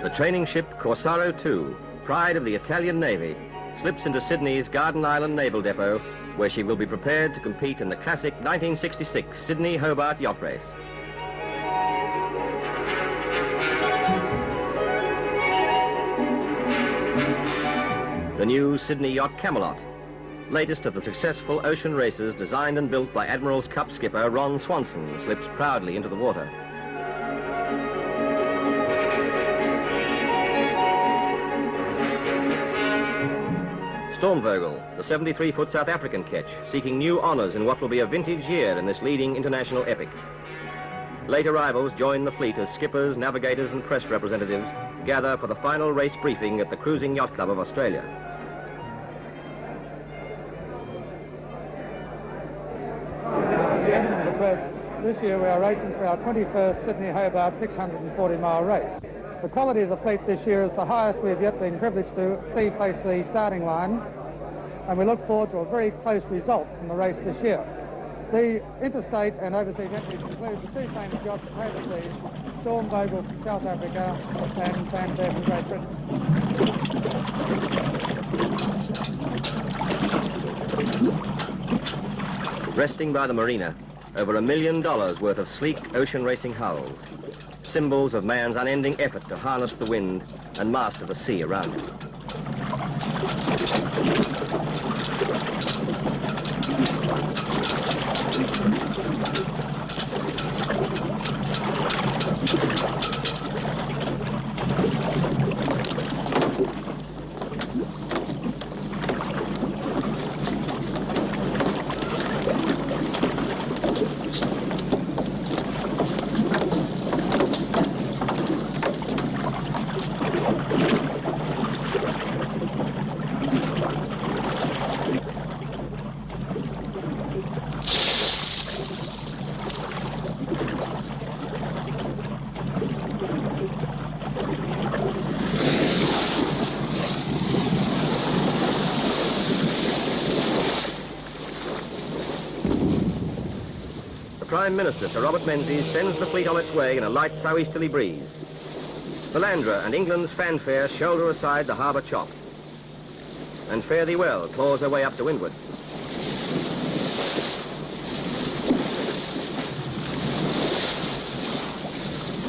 The training ship Corsaro II, pride of the Italian Navy, slips into Sydney's Garden Island Naval Depot, where she will be prepared to compete in the classic 1966 Sydney Hobart Yacht Race. The new Sydney Yacht Camelot, latest of the successful ocean races designed and built by Admiral's Cup skipper Ron Swanson, slips proudly into the water. Stormvogel, the 73-foot South African ketch, seeking new honours in what will be a vintage year in this leading international epic. Late arrivals join the fleet as skippers, navigators and press representatives gather for the final race briefing at the Cruising Yacht Club of Australia. Gentlemen of the press, this year we are racing for our 21st Sydney Hobart 640-mile race. The quality of the fleet this year is the highest we've yet been privileged to see face the starting line, and we look forward to a very close result from the race this year. The interstate and overseas entries include the two famous yachts overseas, Stormvogel from South Africa and Fanfare from Great Britain. Resting by the marina, over $1 million worth of sleek ocean racing hulls, symbols of man's unending effort to harness the wind and master the sea around him. Prime Minister Sir Robert Menzies sends the fleet on its way in a light sou'easterly breeze. Philandra and England's Fanfare shoulder aside the harbour chop. And Fare Thee Well claws her way up to windward.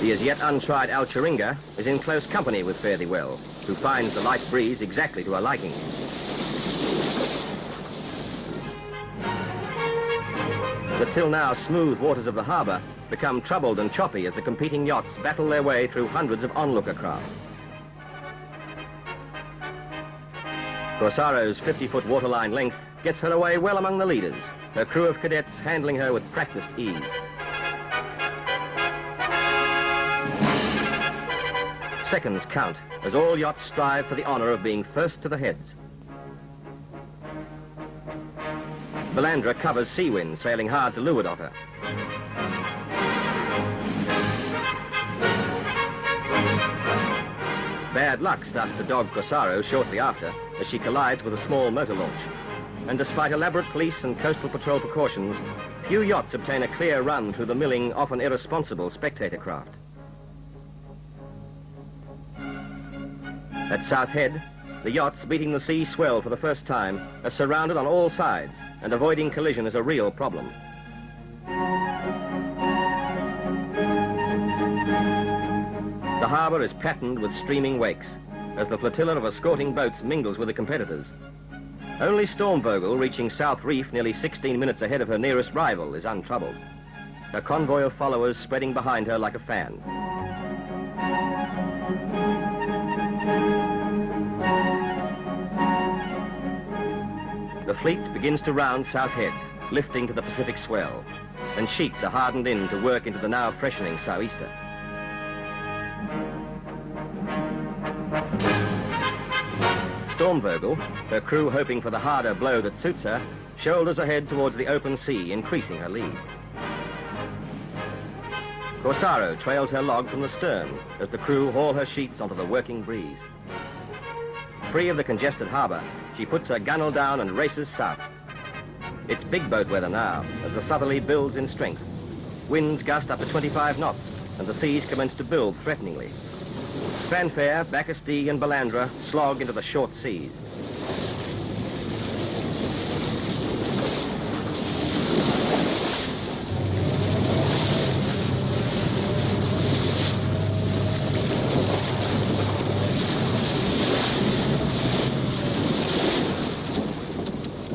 The as yet untried Alcheringa is in close company with Fare Thee Well, who finds the light breeze exactly to her liking. The till now smooth waters of the harbour become troubled and choppy as the competing yachts battle their way through hundreds of onlooker craft. Corsaro's 50-foot waterline length gets her away well among the leaders, her crew of cadets handling her with practiced ease. Seconds count as all yachts strive for the honour of being first to the heads. Philandra covers sea wind, sailing hard to leeward of her. Bad luck starts to dog Corsaro shortly after as she collides with a small motor launch. And despite elaborate police and coastal patrol precautions, few yachts obtain a clear run through the milling, often irresponsible spectator craft. At South Head, the yachts beating the sea swell for the first time are surrounded on all sides, and avoiding collision is a real problem. The harbour is patterned with streaming wakes as the flotilla of escorting boats mingles with the competitors. Only Stormvogel, reaching South Reef nearly 16 minutes ahead of her nearest rival, is untroubled, her convoy of followers spreading behind her like a fan. The fleet begins to round South Head, lifting to the Pacific swell, and sheets are hardened in to work into the now freshening sou'easter. Stormvogel, her crew hoping for the harder blow that suits her, shoulders ahead towards the open sea, increasing her lead. Corsaro trails her log from the stern as the crew haul her sheets onto the working breeze. Free of the congested harbour, she puts her gunwale down and races south. It's big boat weather now, as the southerly builds in strength. Winds gust up to 25 knots, and the seas commence to build threateningly. Fanfare, Bacchus and Balandra slog into the short seas.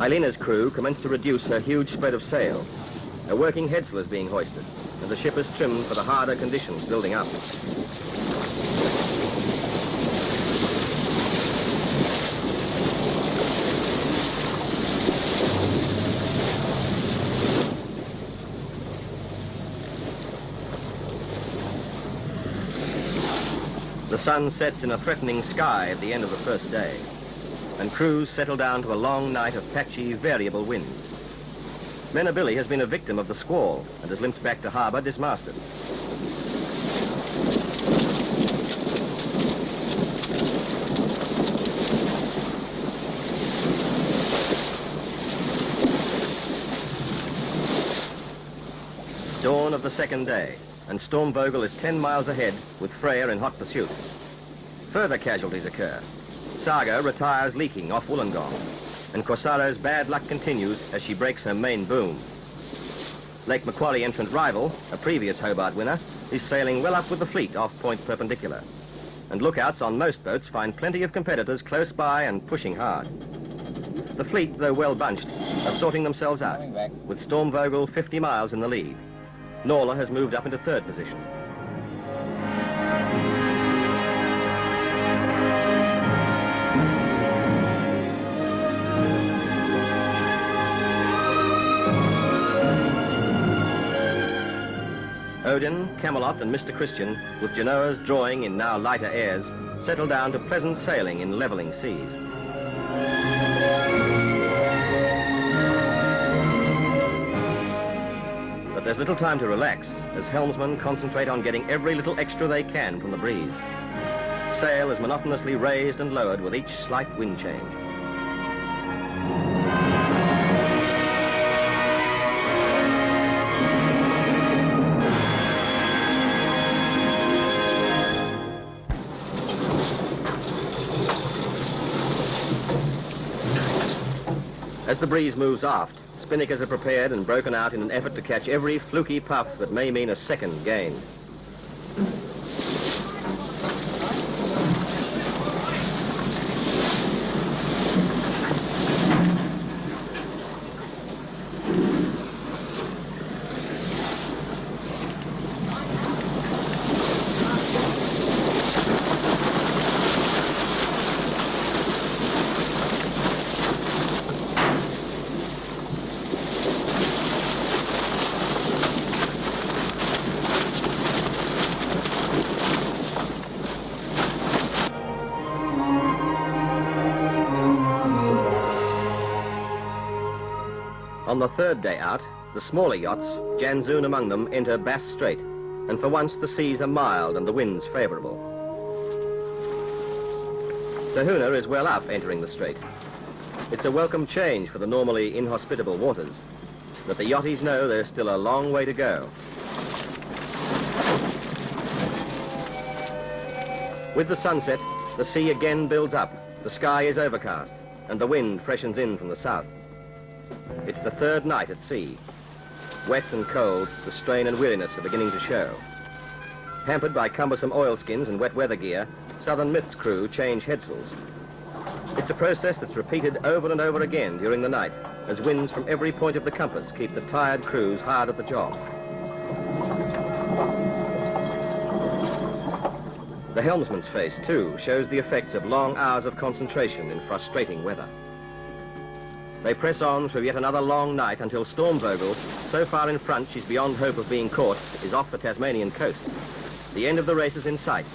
Eilena's crew commenced to reduce her huge spread of sail. A working headsail is being hoisted, and the ship is trimmed for the harder conditions building up. The sun sets in a threatening sky at the end of the first day, and crews settle down to a long night of patchy, variable winds. Menabilly has been a victim of the squall and has limped back to harbour dismasted. Dawn of the second day, and Stormvogel is 10 miles ahead with Freya in hot pursuit. Further casualties occur. Saga retires leaking off Wollongong, and Corsaro's bad luck continues as she breaks her main boom. Lake Macquarie entrant rival, a previous Hobart winner, is sailing well up with the fleet off Point Perpendicular, and lookouts on most boats find plenty of competitors close by and pushing hard. The fleet, though well bunched, are sorting themselves out, with Stormvogel 50 miles in the lead. Norla has moved up into third position. Odin, Camelot and Mr. Christian, with Genoa's drawing in now lighter airs, settle down to pleasant sailing in levelling seas. But there's little time to relax, as helmsmen concentrate on getting every little extra they can from the breeze. Sail is monotonously raised and lowered with each slight wind change. As the breeze moves aft, spinnakers are prepared and broken out in an effort to catch every fluky puff that may mean a second gained. On the third day out, the smaller yachts, Janzoon among them, enter Bass Strait, and for once the seas are mild and the winds favourable. Tahuna is well up entering the strait. It's a welcome change for the normally inhospitable waters, but the yachties know there's still a long way to go. With the sunset, the sea again builds up, the sky is overcast, and the wind freshens in from the south. It's the third night at sea. Wet and cold, the strain and weariness are beginning to show. Hampered by cumbersome oilskins and wet weather gear, Southern Myth's crew change headsails. It's a process that's repeated over and over again during the night, as winds from every point of the compass keep the tired crews hard at the job. The helmsman's face, too, shows the effects of long hours of concentration in frustrating weather. They press on through yet another long night until Stormvogel, so far in front she's beyond hope of being caught, is off the Tasmanian coast. The end of the race is in sight,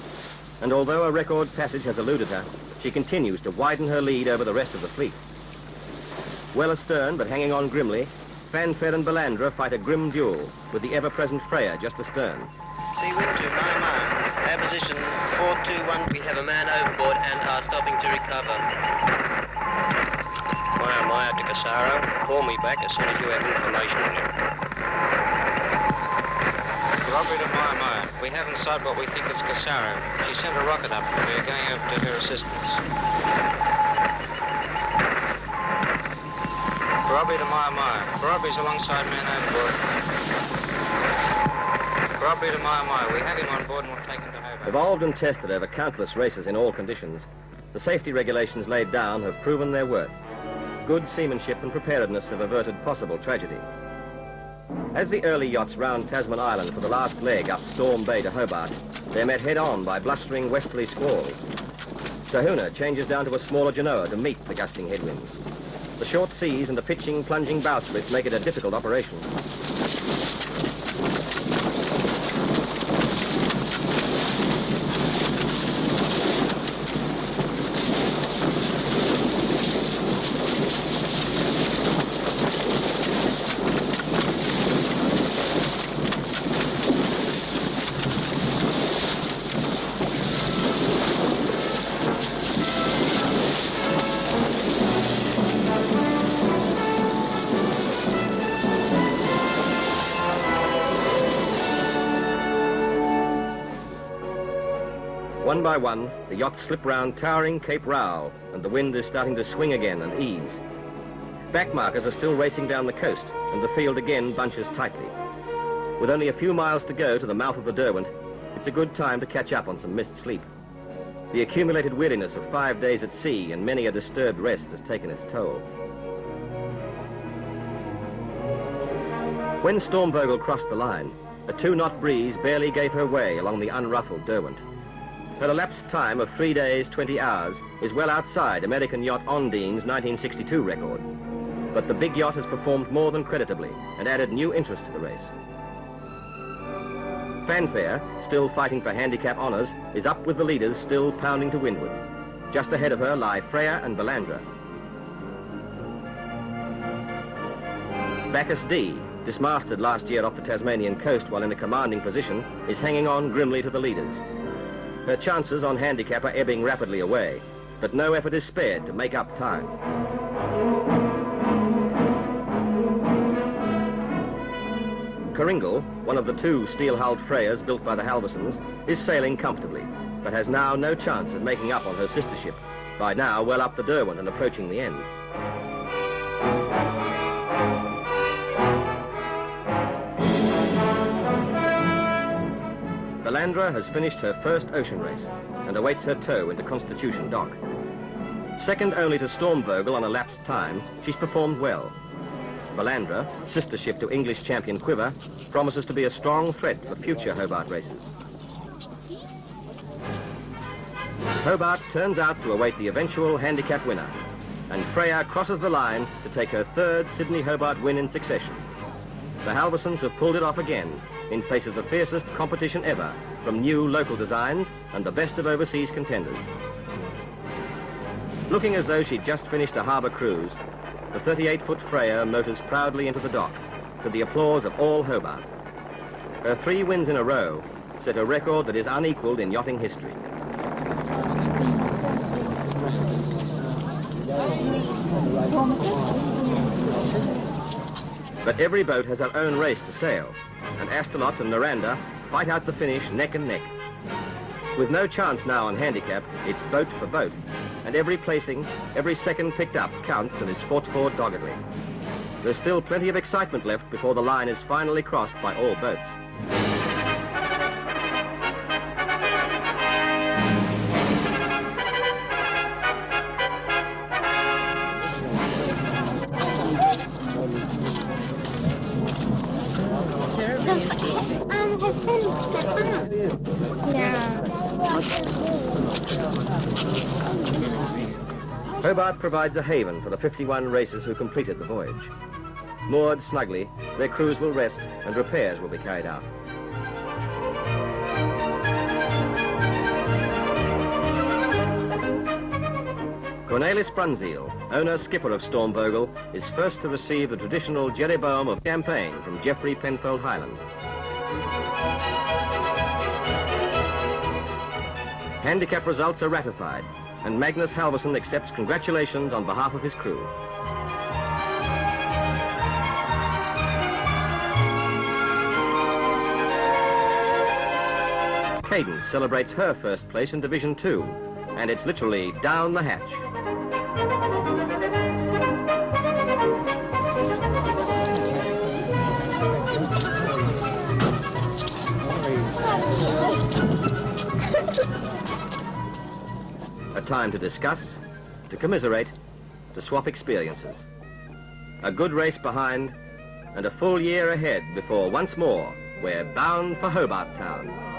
and although a record passage has eluded her, she continues to widen her lead over the rest of the fleet. Well astern, but hanging on grimly, Fanfare and Balandra fight a grim duel, with the ever-present Freya just astern. Sea wind to 9 miles. Air position 421. We have a man overboard and are stopping to recover. Maya to Casaro. Call me back as soon as you have information on him. Robbery to my. We have in sight what we think is Casaro. She sent a rocket up. We are going over to her assistance. Robbery to my. Robbery's alongside man overboard. Robbery to my. We have him on board and we'll take him to Hobart. Evolved and tested over countless races in all conditions, the safety regulations laid down have proven their worth. Good seamanship and preparedness have averted possible tragedy. As the early yachts round Tasman Island for the last leg up Storm Bay to Hobart, they're met head-on by blustering westerly squalls. Tahuna changes down to a smaller Genoa to meet the gusting headwinds. The short seas and the pitching, plunging bowsprit make it a difficult operation. One by one, the yachts slip round towering Cape Rowell, and the wind is starting to swing again and ease. Backmarkers are still racing down the coast, and the field again bunches tightly. With only a few miles to go to the mouth of the Derwent, it's a good time to catch up on some missed sleep. The accumulated weariness of 5 days at sea and many a disturbed rest has taken its toll. When Stormvogel crossed the line, a 2-knot breeze barely gave her way along the unruffled Derwent. Her elapsed time of 3 days, 20 hours is well outside American yacht Ondine's 1962 record. But the big yacht has performed more than creditably and added new interest to the race. Fanfare, still fighting for handicap honours, is up with the leaders still pounding to windward. Just ahead of her lie Freya and Balandra. Bacchus D, dismasted last year off the Tasmanian coast while in a commanding position, is hanging on grimly to the leaders. Her chances on handicap are ebbing rapidly away, but no effort is spared to make up time. Kringle, one of the 2 steel-hulled Freyas built by the Halversons, is sailing comfortably, but has now no chance of making up on her sister ship, by now well up the Derwent and approaching the end. Balandra has finished her first ocean race and awaits her tow into Constitution Dock. Second only to Stormvogel on elapsed time, she's performed well. Balandra, sister ship to English champion Quiver, promises to be a strong threat for future Hobart races. Hobart turns out to await the eventual handicap winner, and Freya crosses the line to take her 3rd Sydney-Hobart win in succession. The Halversons have pulled it off again in face of the fiercest competition ever from new local designs and the best of overseas contenders. Looking as though she'd just finished a harbour cruise, the 38-foot Freya motors proudly into the dock to the applause of all Hobart. Her 3 wins in a row set a record that is unequalled in yachting history. But every boat has her own race to sail, and Astalot and Noranda fight out the finish neck and neck. With no chance now on handicap, it's boat for boat, and every placing, every second picked up counts and is fought for doggedly. There's still plenty of excitement left before the line is finally crossed by all boats. Hobart provides a haven for the 51 racers who completed the voyage. Moored snugly, their crews will rest and repairs will be carried out. Cornelis Brunziel, owner-skipper of Stormvogel, is first to receive the traditional Jeroboam of champagne from Geoffrey Penfold Highland. Handicap results are ratified, and Magnus Halverson accepts congratulations on behalf of his crew. Cadence celebrates her first place in Division 2, and it's literally down the hatch. A time to discuss, to commiserate, to swap experiences. A good race behind, and a full year ahead before once more we're bound for Hobart Town.